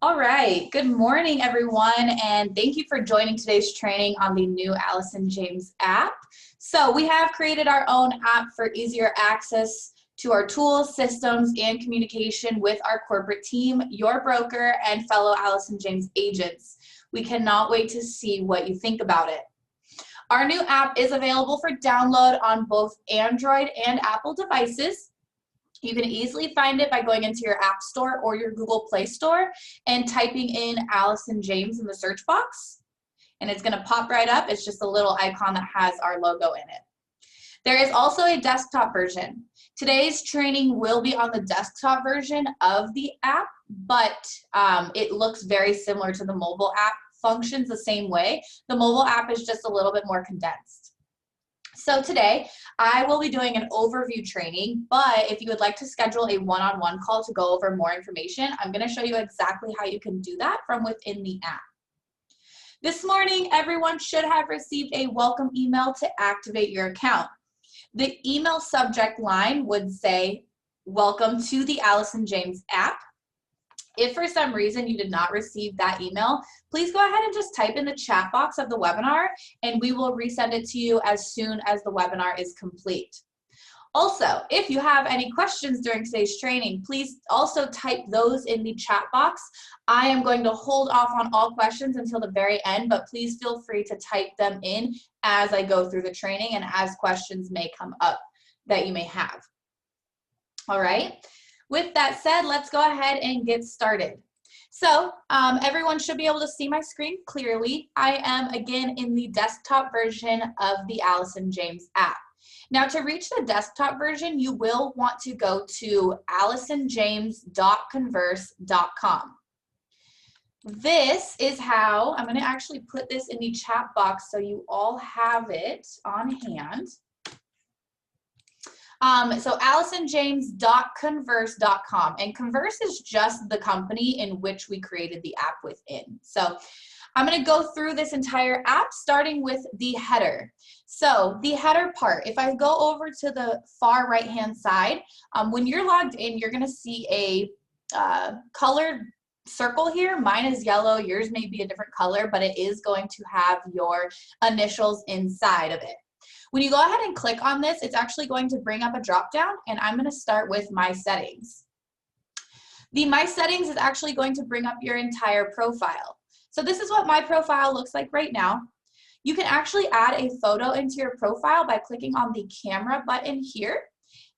All right, good morning everyone, and thank you for joining today's training on the new Allison James app. So we have created our own app for easier access to our tools, systems, and communication with our corporate team, your broker, and fellow Allison James agents. We cannot wait to see what you think about it. Our new app is available for download on both Android and Apple devices. You can easily find it by going into your App Store or your Google Play Store and typing in Allison James in the search box. And it's going to pop right up. It's just a little icon that has our logo in it. There is also a desktop version. Today's training will be on the desktop version of the app, but it looks very similar to the mobile app, functions the same way. The mobile app is just a little bit more condensed. So today, I will be doing an overview training, but if you would like to schedule a one-on-one call to go over more information, I'm going to show you exactly how you can do that from within the app. This morning, everyone should have received a welcome email to activate your account. The email subject line would say, "Welcome to the Allison James app." If for some reason you did not receive that email, please go ahead and just type in the chat box of the webinar and we will resend it to you as soon as the webinar is complete. Also, if you have any questions during today's training, please also type those in the chat box. I am going to hold off on all questions until the very end, but please feel free to type them in as I go through the training and as questions may come up that you may have. All right. With that said, let's go ahead and get started. So everyone should be able to see my screen clearly. I am again in the desktop version of the Allison James app. Now to reach the desktop version, you will want to go to allisonjames.converse.com. This is how, I'm going to actually put this in the chat box so you all have it on hand. So allisonjames.converse.com, and Converse is just the company in which we created the app within. So I'm going to go through this entire app starting with the header. So the header part, if I go over to the far right hand side, when you're logged in, you're going to see a colored circle here. Mine is yellow, yours may be a different color, but it is going to have your initials inside of it. When you go ahead and click on this, it's actually going to bring up a drop down, and I'm going to start with My Settings. The My Settings is actually going to bring up your entire profile. So this is what my profile looks like right now. You can actually add a photo into your profile by clicking on the camera button here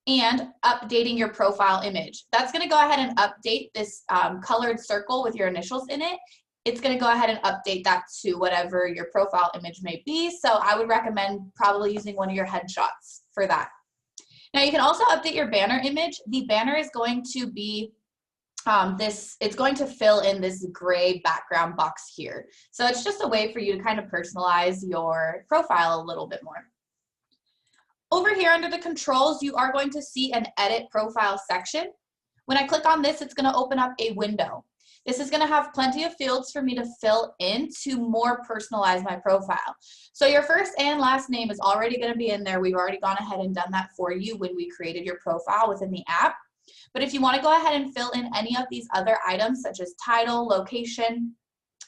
and updating your profile image. That's going to go ahead and update this colored circle with your initials in it. It's going to go ahead and update that to whatever your profile image may be. So I would recommend probably using one of your headshots for that. Now you can also update your banner image. The banner is going to be it's going to fill in this gray background box here. So it's just a way for you to kind of personalize your profile a little bit more. Over here under the controls, you are going to see an edit profile section. When I click on this, it's going to open up a window. This is going to have plenty of fields for me to fill in to more personalize my profile. So your first and last name is already going to be in there. We've already gone ahead and done that for you when we created your profile within the app. But if you want to go ahead and fill in any of these other items such as title, location,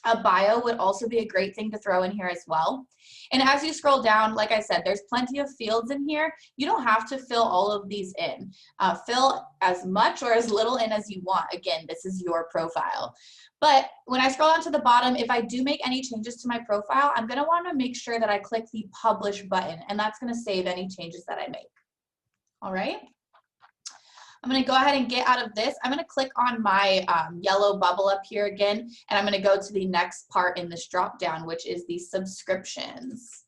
a bio would also be a great thing to throw in here as well. And as you scroll down, like I said, there's plenty of fields in here. You don't have to fill all of these in. Fill as much or as little in as you want. Again, this is your profile. But when I scroll down to the bottom, if I do make any changes to my profile, I'm going to want to make sure that I click the Publish button, and that's going to save any changes that I make. All right. I'm going to go ahead and get out of this. I'm going to click on my yellow bubble up here again, and I'm going to go to the next part in this drop down, which is the subscriptions.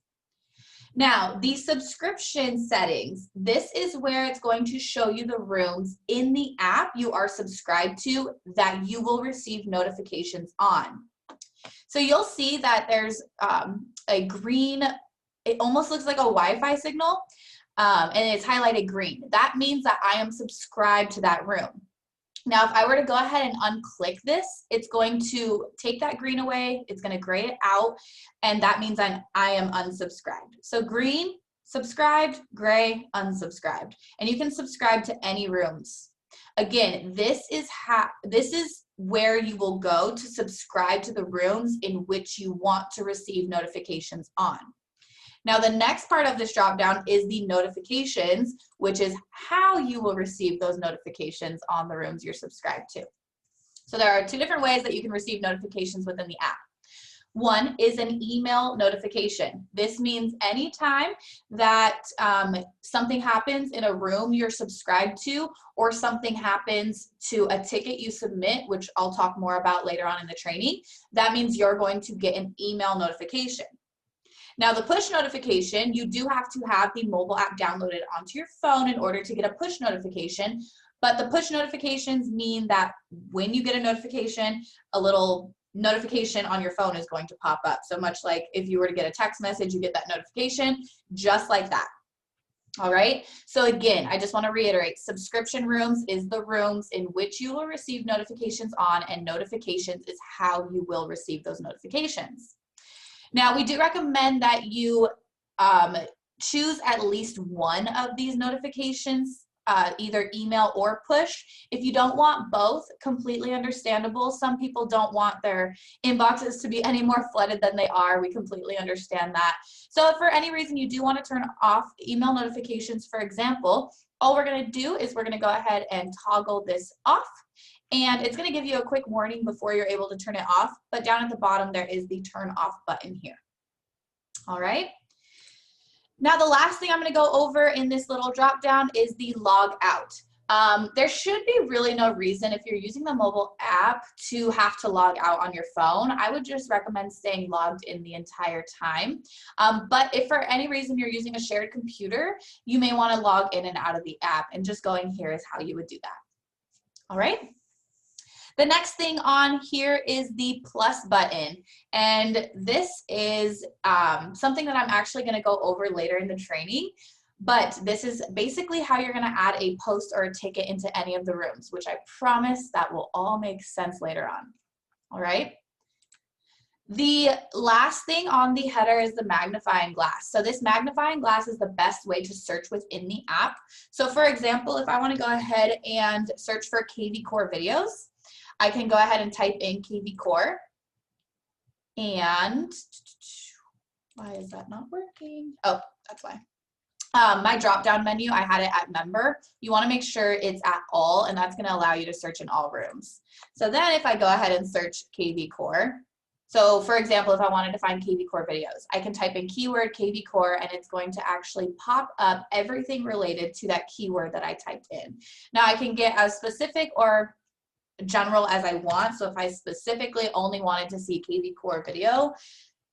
Now, the subscription settings, this is where it's going to show you the rooms in the app you are subscribed to that you will receive notifications on. So you'll see that there's a green, it almost looks like a Wi-Fi signal. And it's highlighted green. That means that I am subscribed to that room. Now, if I were to go ahead and unclick this, it's going to take that green away. It's going to gray it out, and that means I am unsubscribed. So green, subscribed, gray, unsubscribed. And you can subscribe to any rooms. Again, this is where you will go to subscribe to the rooms in which you want to receive notifications on. Now, the next part of this dropdown is the notifications, which is how you will receive those notifications on the rooms you're subscribed to. So there are two different ways that you can receive notifications within the app. One is an email notification. This means anytime that something happens in a room you're subscribed to, or something happens to a ticket you submit, which I'll talk more about later on in the training, that means you're going to get an email notification. Now, the push notification, you do have to have the mobile app downloaded onto your phone in order to get a push notification, but the push notifications mean that when you get a notification, a little notification on your phone is going to pop up. So much like if you were to get a text message, you get that notification just like that. All right. So again, I just want to reiterate, subscription rooms is the rooms in which you will receive notifications on, and notifications is how you will receive those notifications. Now, we do recommend that you choose at least one of these notifications, either email or push. If you don't want both, completely understandable. Some people don't want their inboxes to be any more flooded than they are. We completely understand that. So if for any reason you do want to turn off email notifications, for example, all we're going to do is we're going to go ahead and toggle this off. And it's going to give you a quick warning before you're able to turn it off. But down at the bottom, there is the turn off button here. All right. Now, the last thing I'm going to go over in this little drop down is the log out. There should be really no reason if you're using the mobile app to have to log out on your phone. I would just recommend staying logged in the entire time. But if for any reason you're using a shared computer, you may want to log in and out of the app, and just going here is how you would do that. All right. The next thing on here is the plus button, and this is something that I'm actually going to go over later in the training, but this is basically how you're going to add a post or a ticket into any of the rooms, which I promise that will all make sense later on. All right. The last thing on the header is the magnifying glass. So this magnifying glass is the best way to search within the app. So for example, if I want to go ahead and search for KVCore videos, I can go ahead and type in KVCore, and why is that not working? Oh, that's why. My drop-down menu, I had it at member. You want to make sure it's at all, and that's going to allow you to search in all rooms. So then if I go ahead and search KVCore, so for example, if I wanted to find KVCore videos, I can type in keyword KVCore, and it's going to actually pop up everything related to that keyword that I typed in. Now I can get as specific or general as I want. So if I specifically only wanted to see KVCore video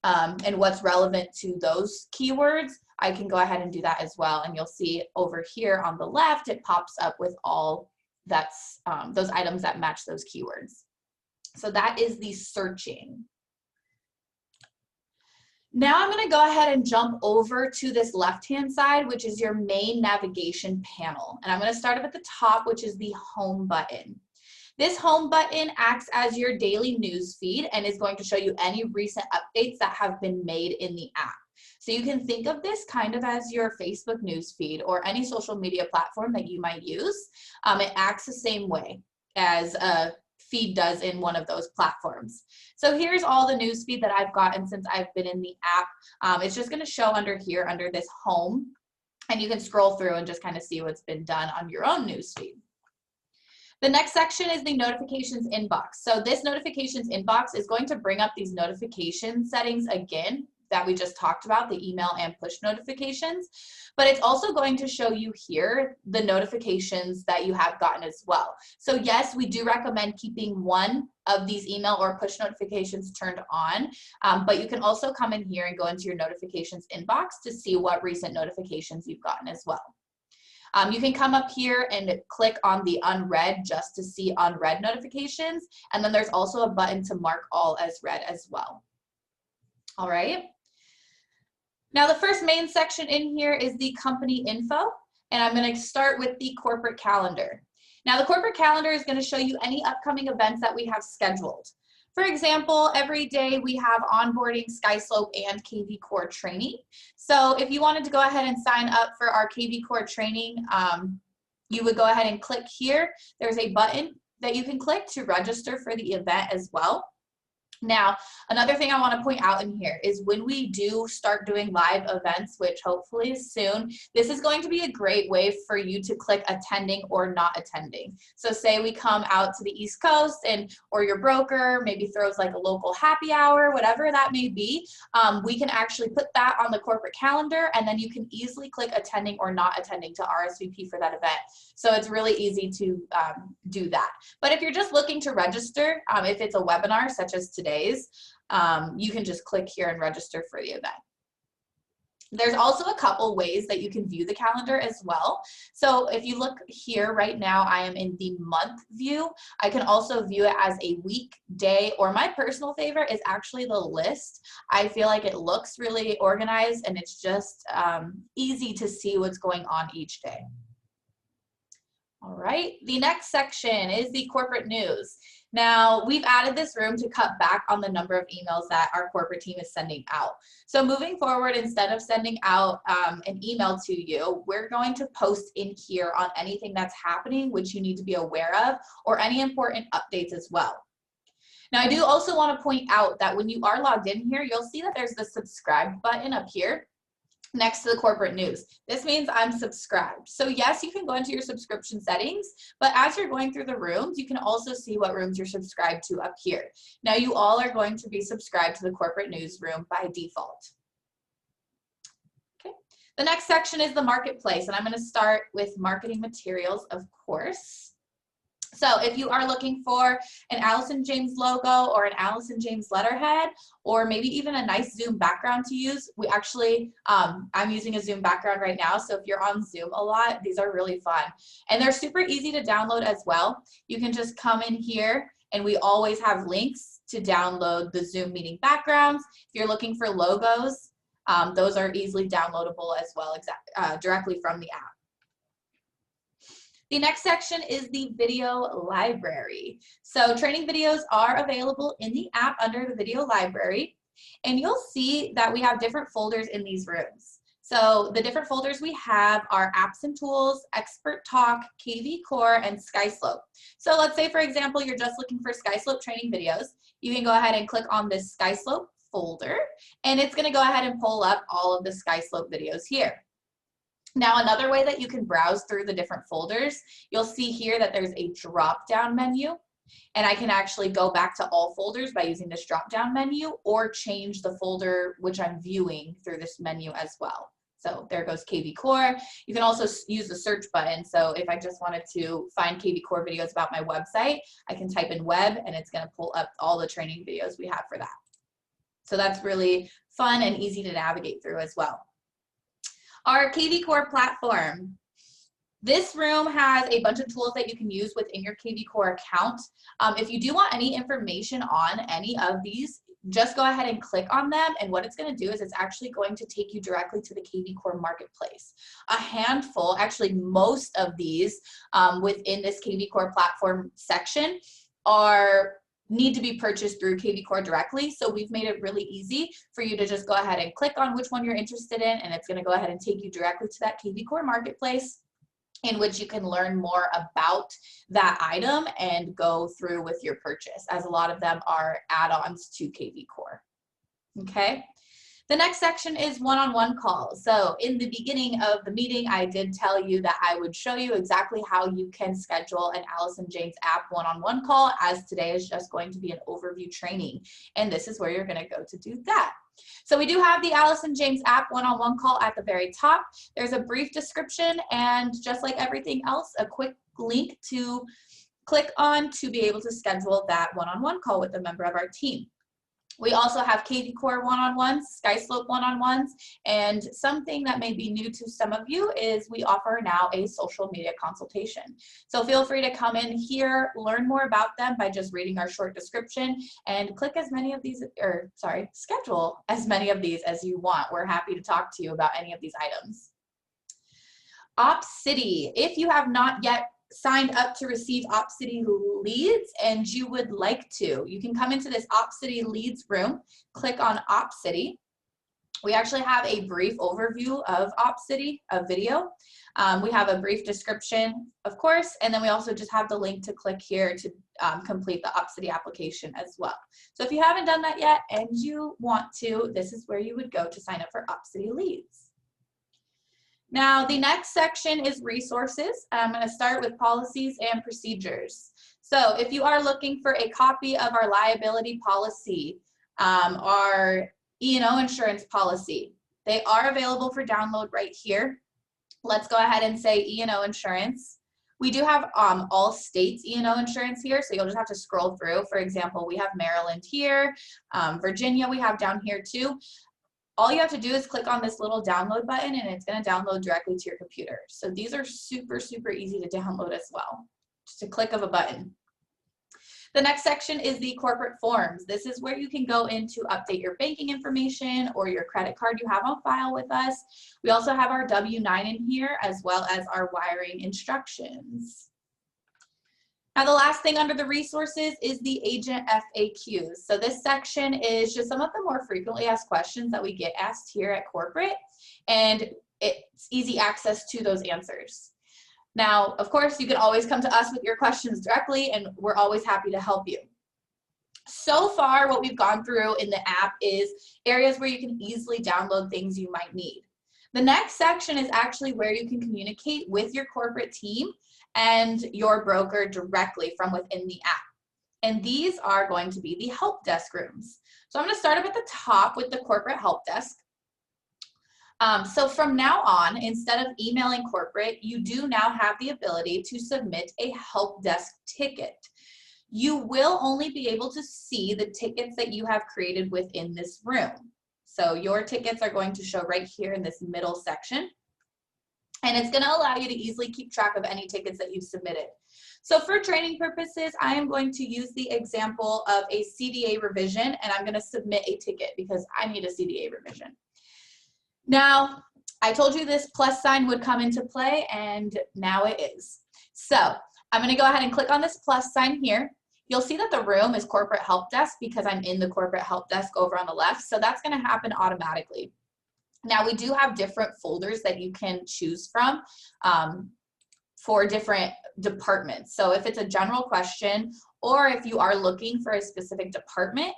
and what's relevant to those keywords, I can go ahead and do that as well. And you'll see over here on the left, it pops up with all that's those items that match those keywords. So that is the searching. Now I'm going to go ahead and jump over to this left-hand side, which is your main navigation panel. And I'm going to start up at the top, which is the home button. This home button acts as your daily news feed and is going to show you any recent updates that have been made in the app. So you can think of this kind of as your Facebook news feed or any social media platform that you might use. It acts the same way as a feed does in one of those platforms. So here's all the news feed that I've gotten since I've been in the app. It's just going to show under here under this home, and you can scroll through and just kind of see what's been done on your own news feed. The next section is the notifications inbox. So this notifications inbox is going to bring up these notification settings again that we just talked about, the email and push notifications, but it's also going to show you here the notifications that you have gotten as well. So yes, we do recommend keeping one of these email or push notifications turned on, but you can also come in here and go into your notifications inbox to see what recent notifications you've gotten as well. You can come up here and click on the unread just to see unread notifications, and then there's also a button to mark all as read as well. All right. Now the first main section in here is the company info, and I'm going to start with the corporate calendar. Now the corporate calendar is going to show you any upcoming events that we have scheduled. For example, every day we have onboarding, SkySlope, and KVCore training. So if you wanted to go ahead and sign up for our KVCore training, you would go ahead and click here. There's a button that you can click to register for the event as well. Now, another thing I want to point out in here is when we do start doing live events, which hopefully is soon, this is going to be a great way for you to click attending or not attending. So say we come out to the East Coast or your broker maybe throws like a local happy hour, whatever that may be, we can actually put that on the corporate calendar, and then you can easily click attending or not attending to RSVP for that event. So it's really easy to do that. But if you're just looking to register, if it's a webinar such as today's, you can just click here and register for the event. There's also a couple ways that you can view the calendar as well. So if you look here right now, I am in the month view. I can also view it as a week, day, or my personal favorite is actually the list. I feel like it looks really organized and it's just easy to see what's going on each day. All right, the next section is the corporate news. Now, we've added this room to cut back on the number of emails that our corporate team is sending out. So moving forward, instead of sending out an email to you, we're going to post in here on anything that's happening, which you need to be aware of, or any important updates as well. Now, I do also want to point out that when you are logged in here, you'll see that there's the subscribe button up here next to the corporate news. This means I'm subscribed. So yes, you can go into your subscription settings, but as you're going through the rooms, you can also see what rooms you're subscribed to up here. Now you all are going to be subscribed to the corporate news room by default. Okay. The next section is the marketplace, and I'm going to start with marketing materials, of course. So if you are looking for an Allison James logo or an Allison James letterhead, or maybe even a nice Zoom background to use, we actually, I'm using a Zoom background right now. So if you're on Zoom a lot, these are really fun. And they're super easy to download as well. You can just come in here and we always have links to download the Zoom meeting backgrounds. If you're looking for logos, those are easily downloadable as well, directly from the app. The next section is the video library. So training videos are available in the app under the video library, and you'll see that we have different folders in these rooms. So the different folders we have are apps and tools, expert talk, KVCore, and SkySlope. So let's say, for example, you're just looking for SkySlope training videos. You can go ahead and click on this SkySlope folder, and it's going to go ahead and pull up all of the SkySlope videos here. Now, another way that you can browse through the different folders, you'll see here that there's a drop-down menu, and I can actually go back to all folders by using this drop-down menu or change the folder which I'm viewing through this menu as well. So there goes KVCore. You can also use the search button. So if I just wanted to find KVCore videos about my website, I can type in web and it's going to pull up all the training videos we have for that. So that's really fun and easy to navigate through as well. Our KVCore platform. This room has a bunch of tools that you can use within your KVCore account. If you do want any information on any of these, just go ahead and click on them, and what it's going to do is it's actually going to take you directly to the KVCore marketplace. A handful, actually most of these within this KVCore platform section need to be purchased through KVCore directly. So we've made it really easy for you to just go ahead and click on which one you're interested in, and it's going to go ahead and take you directly to that KVCore marketplace, in which you can learn more about that item and go through with your purchase, as a lot of them are add-ons to KVCore. Okay. The next section is one-on-one calls. So in the beginning of the meeting, I did tell you that I would show you exactly how you can schedule an Allison James app one-on-one call, as today is just going to be an overview training. And this is where you're going to go to do that. So we do have the Allison James app one-on-one call at the very top. There's a brief description, and just like everything else, a quick link to click on to be able to schedule that one-on-one call with a member of our team. We also have KVCore one-on-ones, SkySlope one-on-ones, and something that may be new to some of you is we offer now a social media consultation. So feel free to come in here, learn more about them by just reading our short description, and click as many of these, schedule as many of these as you want. We're happy to talk to you about any of these items. OpCity, if you have not yet signed up to receive OpCity Leads and you would like to, you can come into this OpCity Leads room, click on OpCity, We actually have a brief overview of OpCity, a video. We have a brief description, of course, and then we also just have the link to click here to complete the OpCity application as well. So if you haven't done that yet and you want to, this is where you would go to sign up for OpCity Leads. Now, the next section is resources. I'm going to start with policies and procedures. So if you are looking for a copy of our liability policy, our E&O insurance policy, they are available for download right here. Let's go ahead and say E&O insurance. We do have all states E&O insurance here, so you'll just have to scroll through. For example, we have Maryland here, Virginia we have down here too. All you have to do is click on this little download button and it's going to download directly to your computer. So these are super, super easy to download as well. Just a click of a button. The next section is the corporate forms. This is where you can go in to update your banking information or your credit card you have on file with us. We also have our W-9 in here as well as our wiring instructions. Now, the last thing under the resources is the agent FAQs. So this section is just some of the more frequently asked questions that we get asked here at corporate, and it's easy access to those answers. Now, of course, you can always come to us with your questions directly, and we're always happy to help you. So far, what we've gone through in the app is areas where you can easily download things you might need. The next section is actually where you can communicate with your corporate team and your broker directly from within the app. And these are going to be the help desk rooms. So I'm going to start up at the top with the corporate help desk. So from now on, instead of emailing corporate, you do now have the ability to submit a help desk ticket. You will only be able to see the tickets that you have created within this room. So your tickets are going to show right here in this middle section. And it's going to allow you to easily keep track of any tickets that you've submitted. So for training purposes, I am going to use the example of a CDA revision, and I'm going to submit a ticket because I need a CDA revision. Now, I told you this plus sign would come into play, and now it is. So I'm going to go ahead and click on this plus sign here. You'll see that the room is corporate help desk because I'm in the corporate help desk over on the left. So that's going to happen automatically. Now, we do have different folders that you can choose from for different departments. So if it's a general question, or if you are looking for a specific department,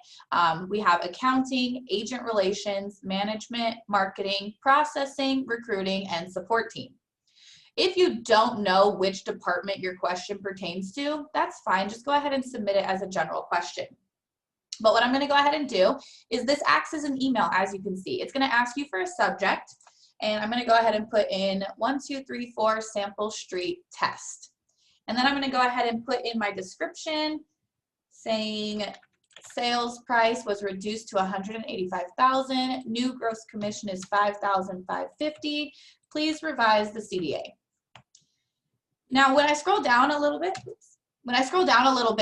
we have accounting, agent relations, management, marketing, processing, recruiting, and support team. If you don't know which department your question pertains to, that's fine. Just go ahead and submit it as a general question. But what I'm going to go ahead and do is this acts as an email, as you can see. It's going to ask you for a subject, and I'm going to go ahead and put in 1234 Sample Street Test. And then I'm going to go ahead and put in my description saying sales price was reduced to $185,000. New gross commission is $5,550. Please revise the CDA. Now, when I scroll down a little bit,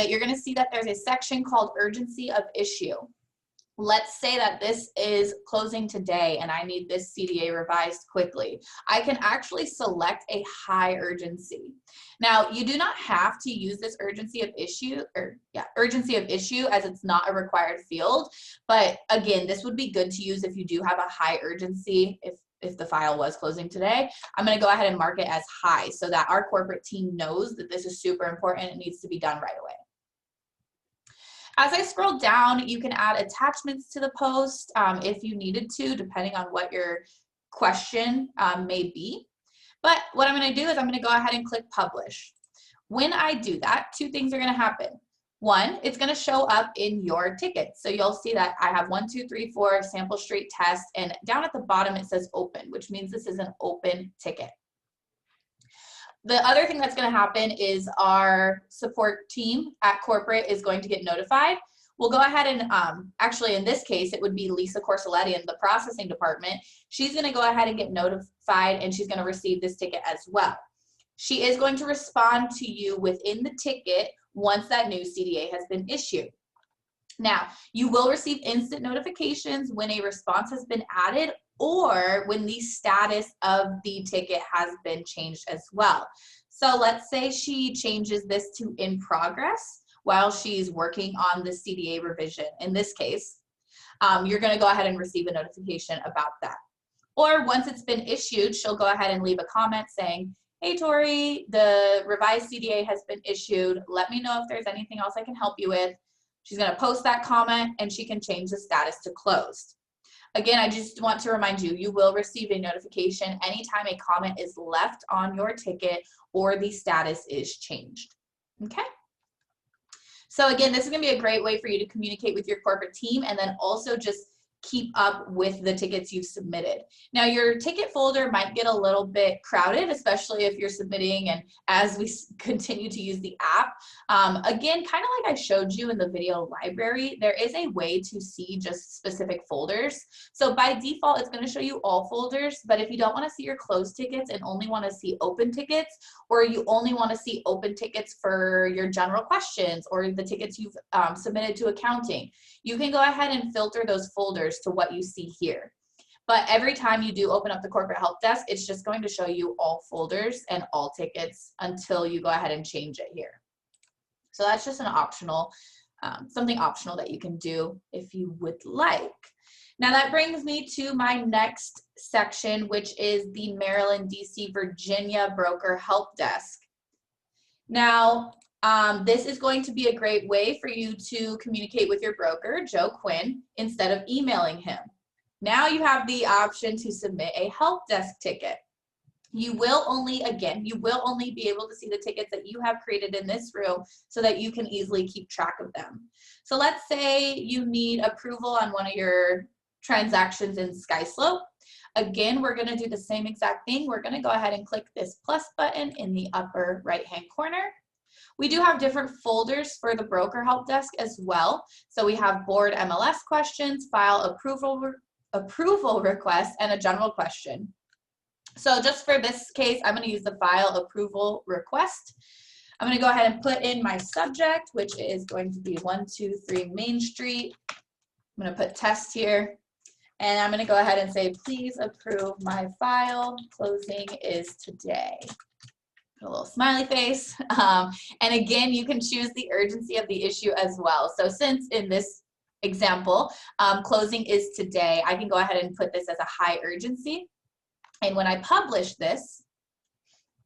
you're going to see that there's a section called urgency of issue. Let's say that this is closing today and I need this CDA revised quickly. I can actually select a high urgency. Now, you do not have to use this urgency of issue as it's not a required field. But again, this would be good to use if you do have a high urgency. If the file was closing today, I'm going to go ahead and mark it as high so that our corporate team knows that this is super important and needs to be done right away. As I scroll down, you can add attachments to the post if you needed to, depending on what your question may be. But what I'm going to do is I'm going to go ahead and click publish. When I do that, two things are going to happen. One, it's going to show up in your ticket. So you'll see that I have 1234 Sample Street Test, and down at the bottom it says open, which means this is an open ticket. The other thing that's going to happen is our support team at corporate is going to get notified. We'll go ahead and actually in this case, it would be Lisa Corsoletti in the processing department. She's going to go ahead and get notified, and she's going to receive this ticket as well. She is going to respond to you within the ticket once that new CDA has been issued. Now, you will receive instant notifications when a response has been added or when the status of the ticket has been changed as well. So let's say she changes this to in progress while she's working on the CDA revision. In this case, you're going to go ahead and receive a notification about that. Or once it's been issued, she'll go ahead and leave a comment saying, hey, Tori, the revised CDA has been issued. Let me know if there's anything else I can help you with. She's going to post that comment and she can change the status to closed. Again, I just want to remind you, you will receive a notification anytime a comment is left on your ticket or the status is changed. Okay? So again, this is going to be a great way for you to communicate with your corporate team and then also just keep up with the tickets you've submitted. Now, your ticket folder might get a little bit crowded, especially if you're submitting and as we continue to use the app. Again, kind of like I showed you in the video library, there is a way to see just specific folders. So by default, it's going to show you all folders, but if you don't want to see your closed tickets and only want to see open tickets, or you only want to see open tickets for your general questions or the tickets you've submitted to accounting, you can go ahead and filter those folders to what you see here. But every time you do open up the corporate help desk, it's just going to show you all folders and all tickets until you go ahead and change it here. So that's just an optional, something optional that you can do if you would like. Now that brings me to my next section, which is the Maryland, DC, Virginia broker help desk. Now, this is going to be a great way for you to communicate with your broker, Joe Quinn, instead of emailing him. Now you have the option to submit a help desk ticket. You will only be able to see the tickets that you have created in this room so that you can easily keep track of them. So let's say you need approval on one of your transactions in SkySlope. Again, we're going to do the same exact thing. We're going to go ahead and click this plus button in the upper right-hand corner. We do have different folders for the broker help desk as well. So we have board MLS questions, file approval request, and a general question. So just for this case, I'm going to use the file approval request. I'm going to go ahead and put in my subject, which is going to be 123 Main Street. I'm going to put test here. And I'm going to go ahead and say, please approve my file. Closing is today. Put a little smiley face. And again, you can choose the urgency of the issue as well. So since in this example, closing is today, I can go ahead and put this as a high urgency. And when I publish this,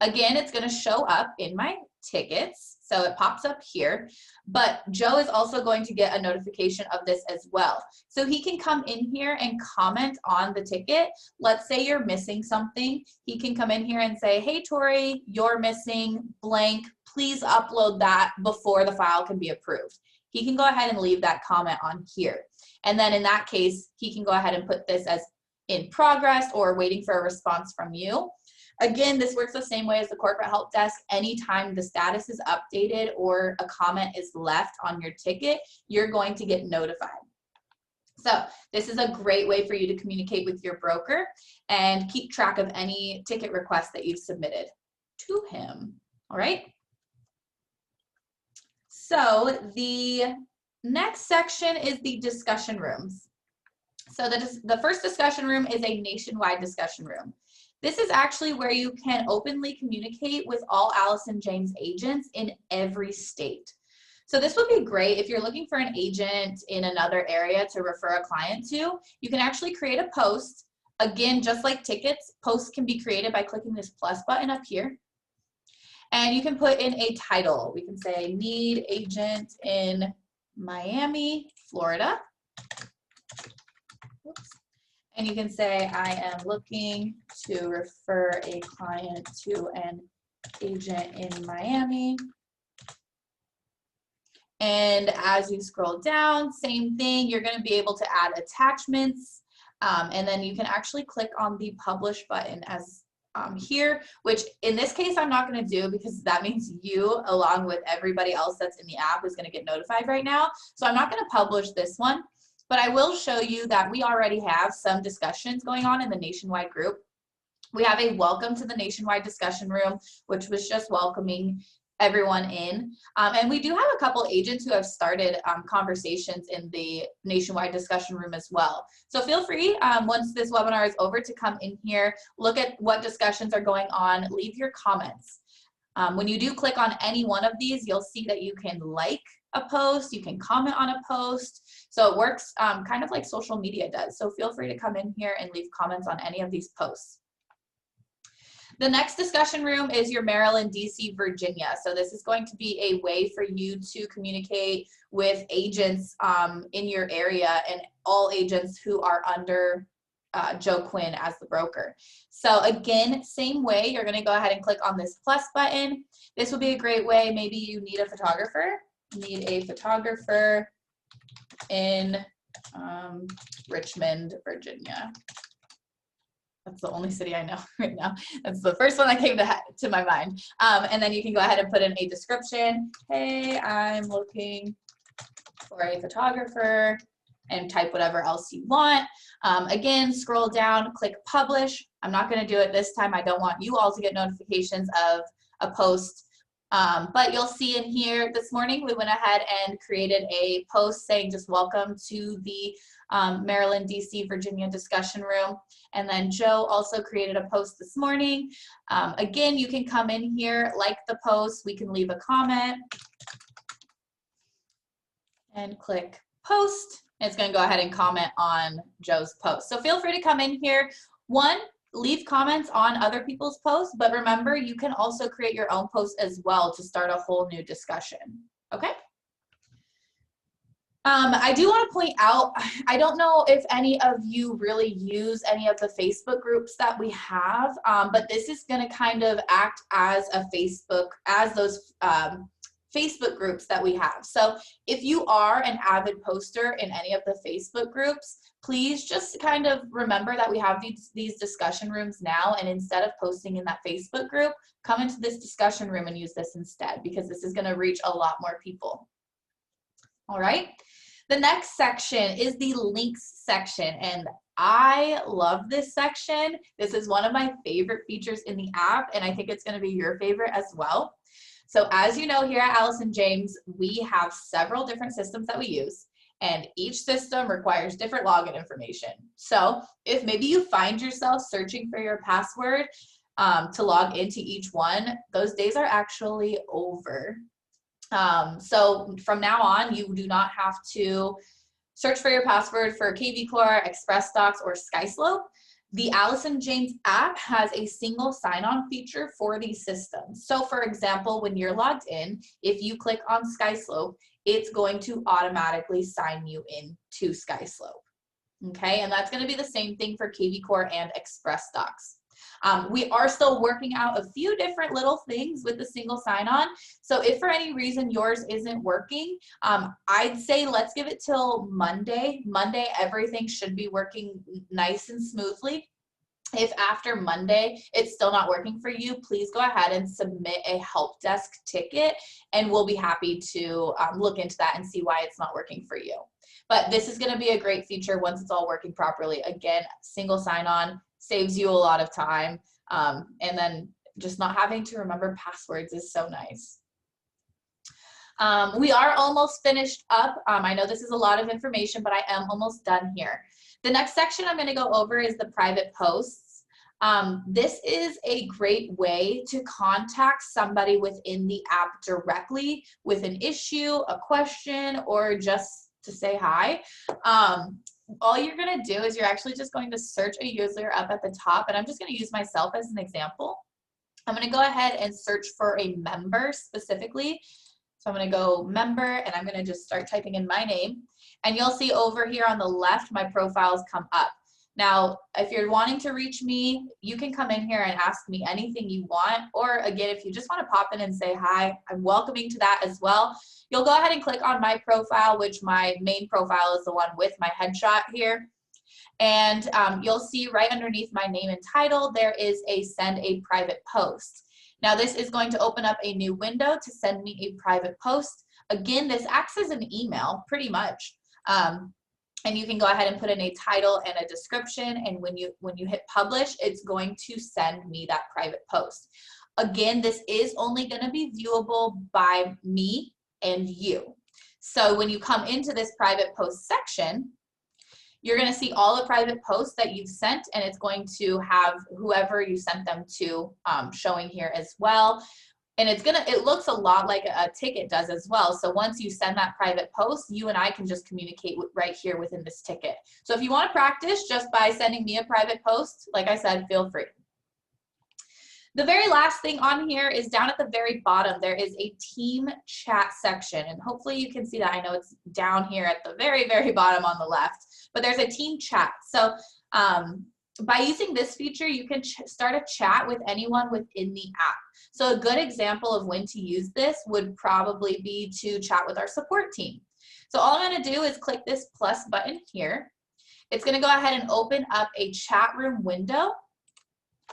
again, it's going to show up in my tickets. So it pops up here, but Joe is also going to get a notification of this as well. So he can come in here and comment on the ticket. Let's say you're missing something. He can come in here and say, hey, Tori, you're missing blank. Please upload that before the file can be approved. He can go ahead and leave that comment on here. And then in that case, he can go ahead and put this as in progress or waiting for a response from you. Again, this works the same way as the corporate help desk. Anytime the status is updated or a comment is left on your ticket, you're going to get notified. So this is a great way for you to communicate with your broker and keep track of any ticket requests that you've submitted to him. All right. So the next section is the discussion rooms. So the first discussion room is a nationwide discussion room. This is actually where you can openly communicate with all Allison James agents in every state. So this would be great if you're looking for an agent in another area to refer a client to. You can actually create a post. Again, just like tickets, posts can be created by clicking this plus button up here. And you can put in a title. We can say, need agent in Miami, Florida. Oops. And you can say, I am looking to refer a client to an agent in Miami. And as you scroll down, same thing, you're going to be able to add attachments. And then you can actually click on the publish button as here, which in this case, I'm not going to do because that means you, along with everybody else that's in the app, is going to get notified right now. So I'm not going to publish this one. But I will show you that we already have some discussions going on in the nationwide group. We have a welcome to the nationwide discussion room, which was just welcoming everyone in. And we do have a couple agents who have started conversations in the nationwide discussion room as well. So feel free, once this webinar is over, to come in here, look at what discussions are going on, leave your comments. When you do click on any one of these, you'll see that you can like a post, you can comment on a post. So it works kind of like social media does. So feel free to come in here and leave comments on any of these posts. The next discussion room is your Maryland, DC, Virginia. So this is going to be a way for you to communicate with agents in your area and all agents who are under Joe Quinn as the broker. So again, same way, you're going to go ahead and click on this plus button. This would be a great way. Maybe you need a photographer. Need a photographer in Richmond, Virginia. That's the only city I know right now. That's the first one that came to my mind. And then you can go ahead and put in a description. Hey, I'm looking for a photographer, and type whatever else you want. Again, scroll down, click publish. I'm not going to do it this time. I don't want you all to get notifications of a post. But you'll see in here this morning, we went ahead and created a post saying just welcome to the Maryland, DC, Virginia discussion room. And then Joe also created a post this morning. Again, you can come in here, like the post. We can leave a comment and click post. It's going to go ahead and comment on Joe's post. So feel free to come in here. One, leave comments on other people's posts, but remember, you can also create your own post as well to start a whole new discussion. Okay? I do want to point out, I don't know if any of you really use any of the Facebook groups that we have, but this is going to kind of act as a Facebook, as those Facebook groups that we have. So if you are an avid poster in any of the Facebook groups, please just kind of remember that we have these discussion rooms now, and instead of posting in that Facebook group, come into this discussion room and use this instead, because this is going to reach a lot more people. All right. The next section is the links section, and I love this section. This is one of my favorite features in the app, and I think it's going to be your favorite as well. So as you know, here at Allison James, we have several different systems that we use, and each system requires different login information. So if maybe you find yourself searching for your password to log into each one, those days are actually over. So from now on, you do not have to search for your password for KVCore, ExpressDocs, or SkySlope. The Allison James app has a single sign-on feature for these systems. So for example, when you're logged in, if you click on SkySlope, it's going to automatically sign you in to SkySlope. Okay, and that's going to be the same thing for KVCore and ExpressDocs. We are still working out a few different little things with the single sign-on. So if for any reason yours isn't working, I'd say let's give it till Monday. Monday, everything should be working nice and smoothly. If after Monday it's still not working for you, please go ahead and submit a help desk ticket, and we'll be happy to look into that and see why it's not working for you. But this is going to be a great feature once it's all working properly. Again, single sign-on saves you a lot of time, and then just not having to remember passwords is so nice. We are almost finished up. I know this is a lot of information, but I am almost done here. The next section I'm going to go over is the private posts. This is a great way to contact somebody within the app directly with an issue, a question, or just to say hi. All you're going to do is you're actually just going to search a user up at the top, and I'm just going to use myself as an example. I'm going to go ahead and search for a member specifically. So I'm going to go member, and I'm going to just start typing in my name, and you'll see over here on the left my profiles come up. Now, if you're wanting to reach me, you can come in here and ask me anything you want, or again, if you just want to pop in and say hi, I'm welcoming to that as well. You'll go ahead and click on my profile, which my main profile is the one with my headshot here. And you'll see right underneath my name and title, there is a send a private post. Now this is going to open up a new window to send me a private post. Again, this acts as an email pretty much. And you can go ahead and put in a title and a description, and when you hit publish, it's going to send me that private post. Again, this is only going to be viewable by me and you. So when you come into this private post section, you're going to see all the private posts that you've sent, and it's going to have whoever you sent them to showing here as well. And it looks a lot like a ticket does as well. So once you send that private post, you and I can just communicate right here within this ticket. So if you want to practice just by sending me a private post, like I said, feel free. The very last thing on here is down at the very bottom, there is a team chat section. And hopefully you can see that. I know it's down here at the very, very bottom on the left, but there's a team chat. So by using this feature, you can start a chat with anyone within the app. So a good example of when to use this would probably be to chat with our support team. So all I'm going to do is click this plus button here. It's going to go ahead and open up a chat room window.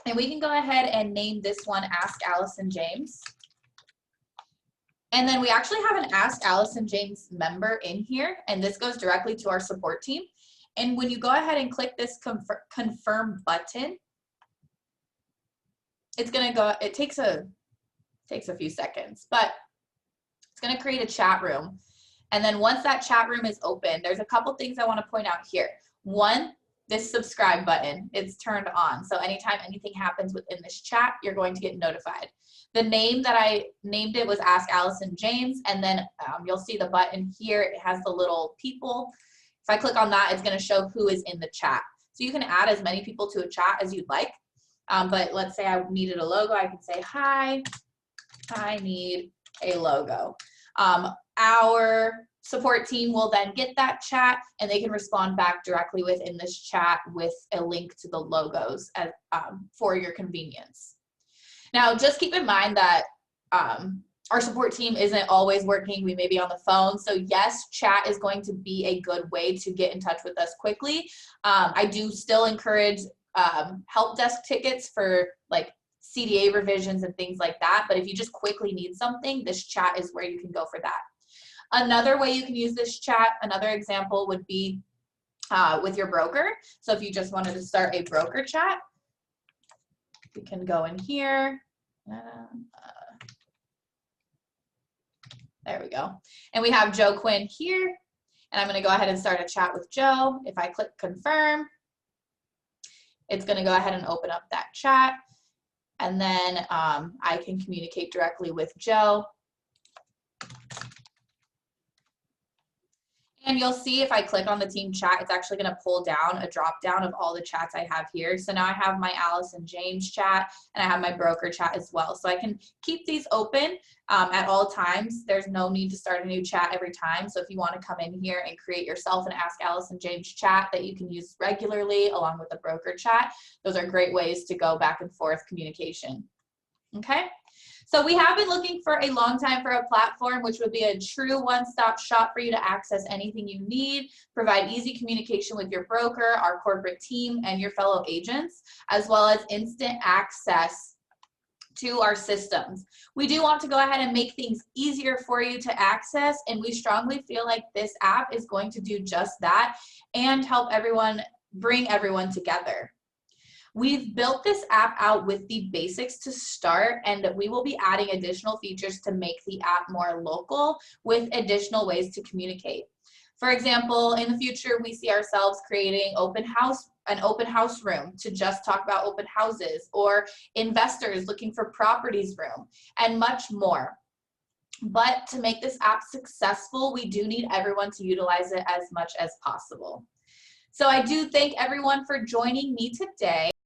And we can go ahead and name this one Ask Allison James. And then we actually have an Ask Allison James member in here, and this goes directly to our support team. And when you go ahead and click this confirm button, it's gonna go, it takes a few seconds, but it's gonna create a chat room. And then once that chat room is open, there's a couple things I wanna point out here. One, this subscribe button, it's turned on. So anytime anything happens within this chat, you're going to get notified. The name that I named it was Ask Allison James, and then you'll see the button here, it has the little people. If I click on that, it's gonna show who is in the chat. So you can add as many people to a chat as you'd like, but let's say I needed a logo, I can say, hi, I need a logo. Our support team will then get that chat and they can respond back directly within this chat with a link to the logos for your convenience. Now, just keep in mind that our support team isn't always working. We may be on the phone. So yes, chat is going to be a good way to get in touch with us quickly. I do still encourage help desk tickets for like CDA revisions and things like that. But if you just quickly need something, this chat is where you can go for that. Another way you can use this chat, another example would be with your broker. So if you just wanted to start a broker chat, we can go in here. There we go. And we have Joe Quinn here. And I'm going to go ahead and start a chat with Joe. If I click confirm, it's going to go ahead and open up that chat. And then I can communicate directly with Joe. And you'll see if I click on the team chat, it's actually going to pull down a drop down of all the chats I have here. So now I have my Allison James chat and I have my broker chat as well. So I can keep these open at all times. There's no need to start a new chat every time. So if you want to come in here and create yourself an Ask Allison James chat that you can use regularly along with the broker chat, those are great ways to go back and forth communication. Okay. So we have been looking for a long time for a platform which would be a true one-stop shop for you to access anything you need, provide easy communication with your broker, our corporate team, and your fellow agents, as well as instant access to our systems. We do want to go ahead and make things easier for you to access, and we strongly feel like this app is going to do just that and help everyone, bring everyone together. We've built this app out with the basics to start, and we will be adding additional features to make the app more local with additional ways to communicate. For example, in the future, we see ourselves creating an open house room to just talk about open houses, or investors looking for properties room, and much more. But to make this app successful, we do need everyone to utilize it as much as possible. So I do thank everyone for joining me today.